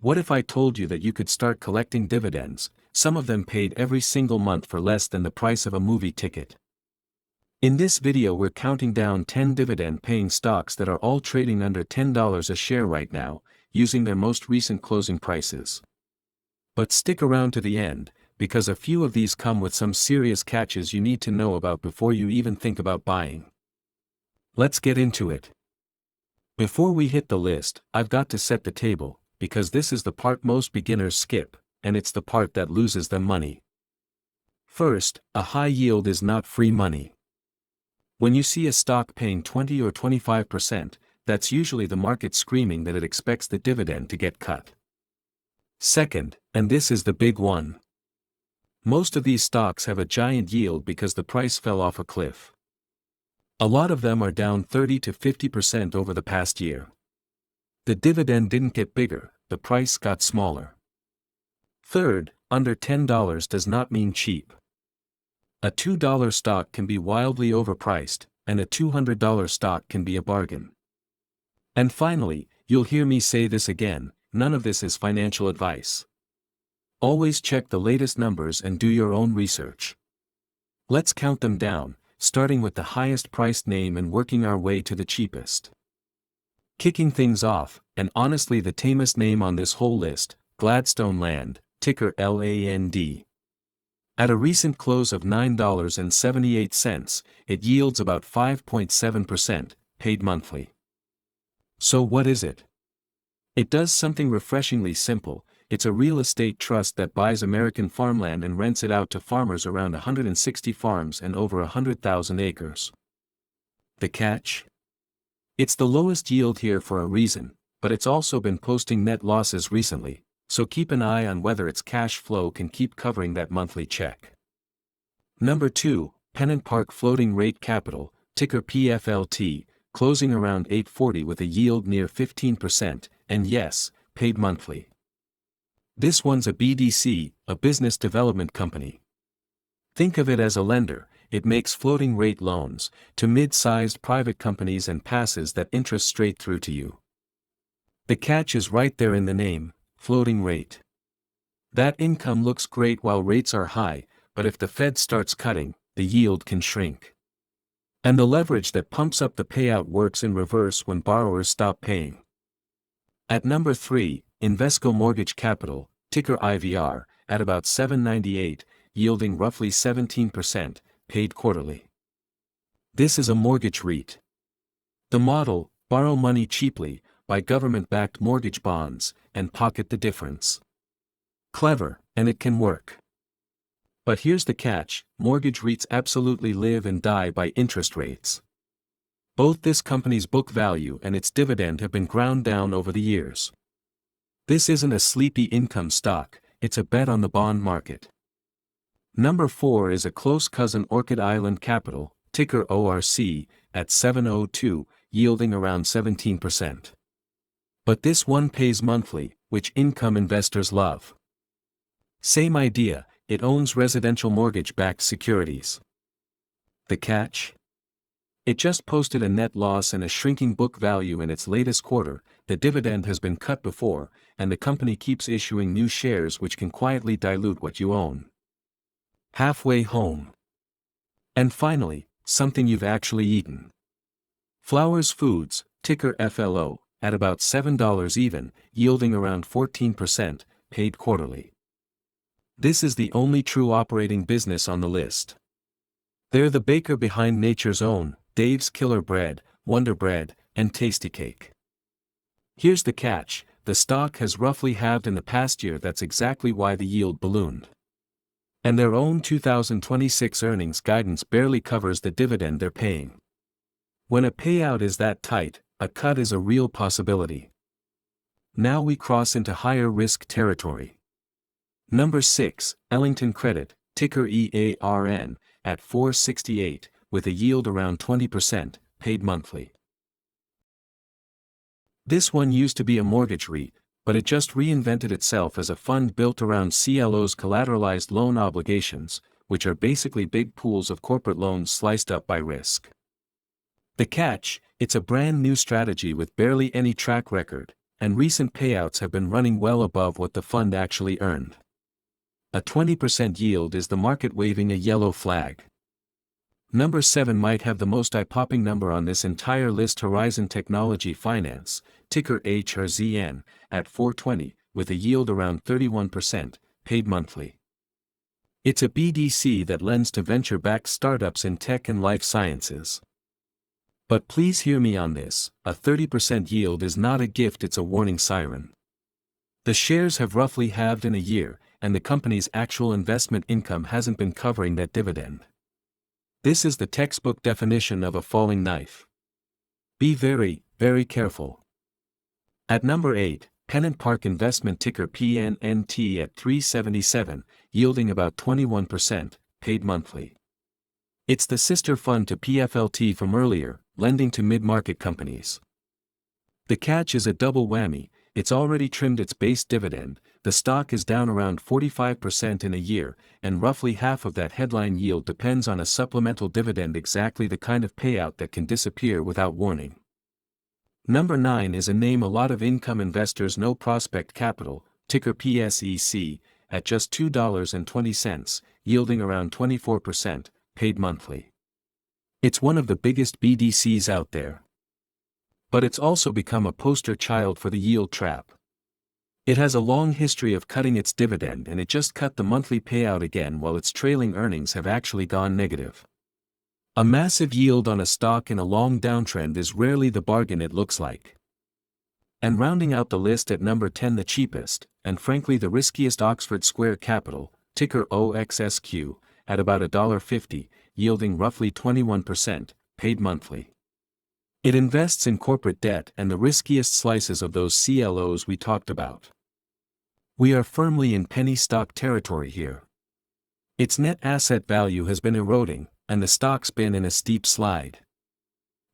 What if I told you that you could start collecting dividends, some of them paid every single month for less than the price of a movie ticket? In this video we're counting down 10 dividend-paying stocks that are all trading under $10 a share right now, using their most recent closing prices. But stick around to the end, because a few of these come with some serious catches you need to know about before you even think about buying. Let's get into it. Before we hit the list, I've got to set the table, because this is the part most beginners skip, and it's the part that loses them money. First, a high yield is not free money. When you see a stock paying 20 or 25%, that's usually the market screaming that it expects the dividend to get cut. Second, and this is the big one. Most of these stocks have a giant yield because the price fell off a cliff. A lot of them are down 30 to 50% over the past year. The dividend didn't get bigger, the price got smaller. Third, under $10 does not mean cheap. A $2 stock can be wildly overpriced, and a $200 stock can be a bargain. And finally, you'll hear me say this again, none of this is financial advice. Always check the latest numbers and do your own research. Let's count them down, starting with the highest priced name and working our way to the cheapest. Kicking things off, and honestly the tamest name on this whole list, Gladstone Land, ticker LAND. At a recent close of $9.78, it yields about 5.7%, paid monthly. So what is it? It does something refreshingly simple. It's a real estate trust that buys American farmland and rents it out to farmers around 160 farms and over 100,000 acres. The catch? It's the lowest yield here for a reason, but it's also been posting net losses recently, so keep an eye on whether its cash flow can keep covering that monthly check. Number 2, Pennant Park Floating Rate Capital, ticker PFLT, closing around $8.40 with a yield near 15%, and yes, paid monthly. This one's a BDC, a business development company. Think of it as a lender. It makes floating rate loans to mid-sized private companies and passes that interest straight through to you. The catch is right there in the name, floating rate. That income looks great while rates are high, but if the Fed starts cutting, the yield can shrink. And the leverage that pumps up the payout works in reverse when borrowers stop paying. At number 3, Invesco Mortgage Capital, ticker IVR, at about $7.98, yielding roughly 17%, paid quarterly. This is a mortgage REIT. The model, borrow money cheaply, buy government-backed mortgage bonds, and pocket the difference. Clever, and it can work. But here's the catch, mortgage REITs absolutely live and die by interest rates. Both this company's book value and its dividend have been ground down over the years. This isn't a sleepy income stock, it's a bet on the bond market. Number 4 is a close cousin Orchid Island Capital, ticker ORC, at $7.02, yielding around 17%. But this one pays monthly, which income investors love. Same idea, it owns residential mortgage-backed securities. The catch? It just posted a net loss and a shrinking book value in its latest quarter. The dividend has been cut before, and the company keeps issuing new shares which can quietly dilute what you own. Halfway home. And finally, something you've actually eaten. Flowers Foods, ticker FLO, at about $7 even, yielding around 14%, paid quarterly. This is the only true operating business on the list. They're the baker behind Nature's Own, Dave's Killer Bread, Wonder Bread, and Tasty Cake. Here's the catch, the stock has roughly halved in the past year. That's exactly why the yield ballooned. And their own 2026 earnings guidance barely covers the dividend they're paying. When a payout is that tight, a cut is a real possibility. Now we cross into higher risk territory. Number 6, Ellington Credit, ticker EARN, at $4.68, with a yield around 20%, paid monthly. This one used to be a mortgage REIT, but it just reinvented itself as a fund built around CLOs, collateralized loan obligations, which are basically big pools of corporate loans sliced up by risk. The catch, it's a brand new strategy with barely any track record, and recent payouts have been running well above what the fund actually earned. A 20% yield is the market waving a yellow flag. Number 7 might have the most eye-popping number on this entire list: Horizon Technology Finance, ticker HRZN, at 420, with a yield around 31%, paid monthly. It's a BDC that lends to venture-backed startups in tech and life sciences. But please hear me on this, a 30% yield is not a gift, it's a warning siren. The shares have roughly halved in a year, and the company's actual investment income hasn't been covering that dividend. This is the textbook definition of a falling knife. Be very, very careful. At number 8, Pennant Park Investment, ticker PNNT, at 377, yielding about 21%, paid monthly. It's the sister fund to PFLT from earlier, lending to mid-market companies. The catch is a double whammy: it's already trimmed its base dividend, the stock is down around 45% in a year, and roughly half of that headline yield depends on a supplemental dividend, exactly the kind of payout that can disappear without warning. Number 9 is a name a lot of income investors know: Prospect Capital, ticker PSEC, at just $2.20, yielding around 24%, paid monthly. It's one of the biggest BDCs out there. But it's also become a poster child for the yield trap. It has a long history of cutting its dividend, and it just cut the monthly payout again while its trailing earnings have actually gone negative. A massive yield on a stock in a long downtrend is rarely the bargain it looks like. And rounding out the list at number 10, the cheapest, and frankly the riskiest, Oxford Square Capital, ticker OXSQ, at about $1.50, yielding roughly 21%, paid monthly. It invests in corporate debt and the riskiest slices of those CLOs we talked about. We are firmly in penny stock territory here. Its net asset value has been eroding, and the stock's been in a steep slide.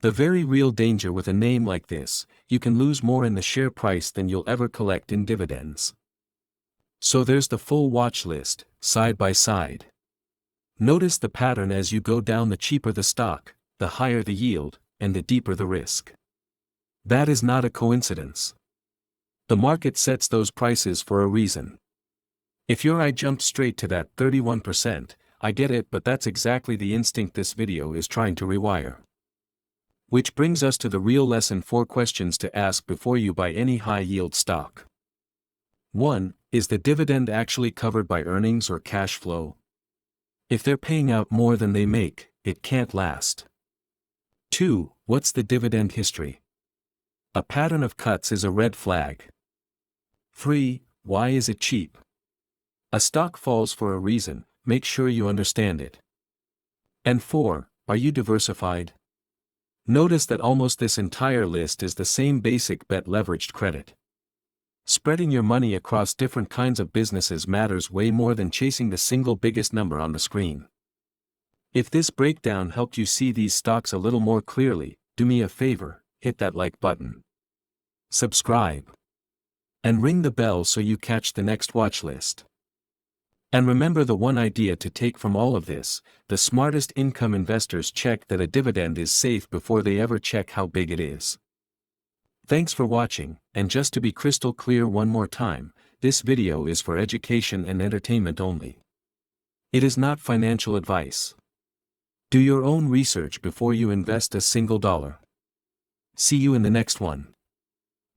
The very real danger with a name like this: you can lose more in the share price than you'll ever collect in dividends. So there's the full watch list, side by side. Notice the pattern as you go down: the cheaper the stock, the higher the yield, and the deeper the risk. That is not a coincidence. The market sets those prices for a reason. If your eye jumped straight to that 31%, I get it, but that's exactly the instinct this video is trying to rewire. Which brings us to the real lesson: 4 questions to ask before you buy any high-yield stock. 1. Is the dividend actually covered by earnings or cash flow? If they're paying out more than they make, it can't last. 2. What's the dividend history? A pattern of cuts is a red flag. 3. Why is it cheap? A stock falls for a reason, make sure you understand it. And 4. Are you diversified? Notice that almost this entire list is the same basic bet: leveraged credit. Spreading your money across different kinds of businesses matters way more than chasing the single biggest number on the screen. If this breakdown helped you see these stocks a little more clearly, do me a favor, hit that like button. Subscribe. And ring the bell so you catch the next watch list. And remember the one idea to take from all of this: the smartest income investors check that a dividend is safe before they ever check how big it is. Thanks for watching, and just to be crystal clear one more time, this video is for education and entertainment only. It is not financial advice. Do your own research before you invest a single dollar. See you in the next one.